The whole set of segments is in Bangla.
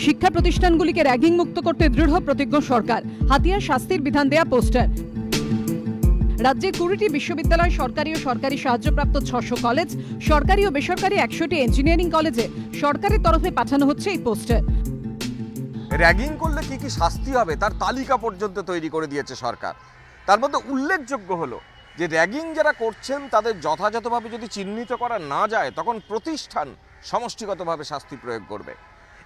শিক্ষা প্রতিষ্ঠানগুলিকে র্যাগিং মুক্ত করতে দৃঢ় প্রতিজ্ঞ সরকার, হাতিয়ার শাস্তির বিধান দেয়া পোস্টার। রাজ্যে 20টি বিশ্ববিদ্যালয়, সরকারি ও সরকারি সাহায্যপ্রাপ্ত 600 কলেজ, সরকারি ও বেসরকারি 100টি ইঞ্জিনিয়ারিং কলেজে সরকারের তরফে পাঠানো হচ্ছে এই পোস্টার। র্যাগিং করলে কি কি শাস্তি হবে তার তালিকা পর্যন্ত তৈরি করে দিয়েছে সরকার। তার মধ্যে উল্লেখযোগ্য হলো যে র্যাগিং যারা করছেন তাদের যথাযথভাবে যদি চিহ্নিত করা না যায় তখন প্রতিষ্ঠান সমষ্টিগতভাবে শাস্তি প্রয়োগ করবে।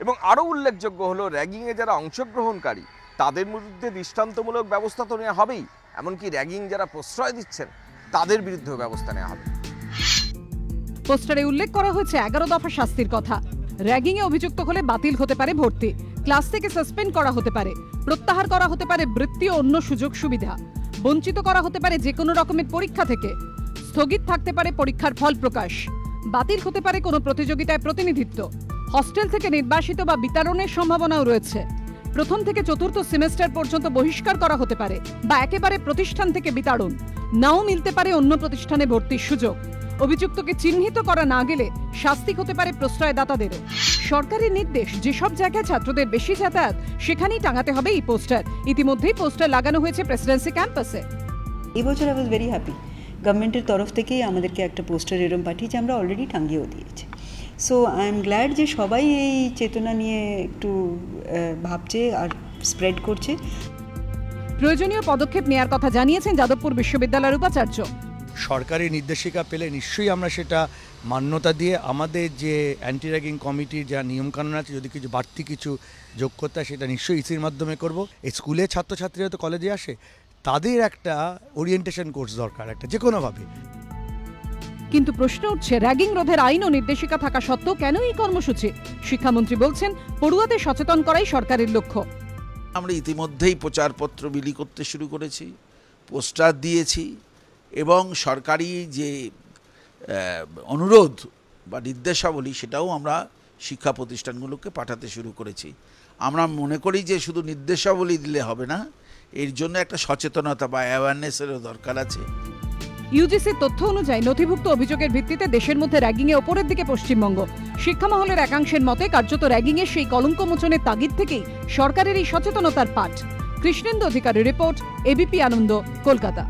এবং আরও উল্লেখযোগ্য হলো র্যাগিংয়ে যারা অংশগ্রহণকারী তাদের বিরুদ্ধে দৃষ্টান্তমূলক ব্যবস্থা তো নেওয়া হবেই, এমনকি র্যাগিং যারা প্রশ্রয় দিচ্ছেন তাদের বিরুদ্ধেও ব্যবস্থা নেওয়া হবে। পোস্টারে উল্লেখ করা হয়েছে 11 দফা শাস্তির কথা। র্যাগিংয়ে অভিযুক্ত হলে বাতিল হতে পারে ভর্তি, ক্লাস থেকে সাসপেন্ড করা হতে পারে, প্রত্যাহার করা হতে পারে বৃত্তি ও অন্য সুযোগ সুবিধা, বঞ্চিত করা হতে পারে যে কোনো রকমের পরীক্ষা থেকে, স্থগিত থাকতে পারে পরীক্ষার ফল প্রকাশ, বাতিল হতে পারে কোনো প্রতিযোগিতায় প্রতিনিধিত্ব, হস্টেল থেকে নির্বাসিত বা বিতাড়নের সম্ভাবনাও রয়েছে। প্রথম থেকে চতুর্থ সেমেস্টার পর্যন্ত বহিষ্কার করা হতে পারে বা একেবারে প্রতিষ্ঠান থেকে বিতাড়ন, নাও মিলতে পারে অন্য প্রতিষ্ঠানে ভর্তির সুযোগ। অভিযুক্তকে চিহ্নিত করা না গেলে শাস্তি হতে পারে প্রশ্রয়দাতাদেরও। সরকারি নির্দেশ, যেসব জায়গায় ছাত্রদের বেশি যাতায়াত সেখানেই টাঙাতে হবে এই পোস্টার। ইতিমধ্যেই পোস্টার লাগানো হয়েছে প্রেসিডেন্সি ক্যাম্পাসে। এবছর আই ওয়াজ ভেরি হ্যাপি, গভর্নমেন্টের তরফ থেকেই আমাদেরকে একটা পোস্টার এরম পাঠিয়েছে, আমরা অলরেডি টাঙিয়েও দিয়েছি। সো আই এম গ্ল্যাড যে সবাই এই চেতনা নিয়ে একটু ভাবছে আর স্প্রেড করছে। প্রয়োজনীয় পদক্ষেপ নেওয়ার কথা জানিয়েছেন যাদবপুর বিশ্ববিদ্যালয়ের উপাচার্য। সরকারি নির্দেশিকা পেলে নিশ্চয়ই আমরা সেটা মান্যতা দিয়ে আমাদের যে অ্যান্টি র্যাগিং কমিটির যা নিয়মকানুন আছে, যদি কিছু বাড়তি কিছু যোগ করতে হয় সেটা নিশ্চয়ই ইসির মাধ্যমে করব। এই স্কুলের ছাত্রছাত্রীরা তো কলেজে আসে, তাদের একটা ওরিয়েন্টেশন কোর্স দরকার একটা, যে কোনোভাবে। কিন্তু প্রশ্ন উঠছে, র্যাগিং রোধের আইন ও নির্দেশিকা থাকা সত্ত্বেও কেন এই কর্মসূচি? শিক্ষামন্ত্রী বলছেন, পড়ুয়াদের সচেতন করাই সরকারের লক্ষ্য। আমরা ইতিমধ্যেই প্রচারপত্র বিলি করতে শুরু করেছি, পোস্টার দিয়েছি এবং সরকারি যে অনুরোধ বা নির্দেশাবলী সেটাও আমরা শিক্ষা প্রতিষ্ঠানগুলোকে পাঠাতে শুরু করেছি। আমরা মনে করি যে শুধু নির্দেশাবলী দিলে হবে না, এর জন্য একটা সচেতনতা বা অ্যাওয়ারনেসেরও দরকার আছে। ইউজিসির তথ্য অনুযায়ী নথিভুক্ত অভিযোগের ভিত্তিতে দেশের মধ্যে র্যাগিংয়ে ওপরের দিকে পশ্চিমবঙ্গ। শিক্ষা মহলের একাংশের মতে কার্যত র্যাগিংয়ের সেই কলঙ্ক মোচনের তাগিদ থেকেই সরকারের এই সচেতনতার পাঠ। কৃষ্ণেন্দু অধিকারী রিপোর্ট, এবিপি আনন্দ, কলকাতা।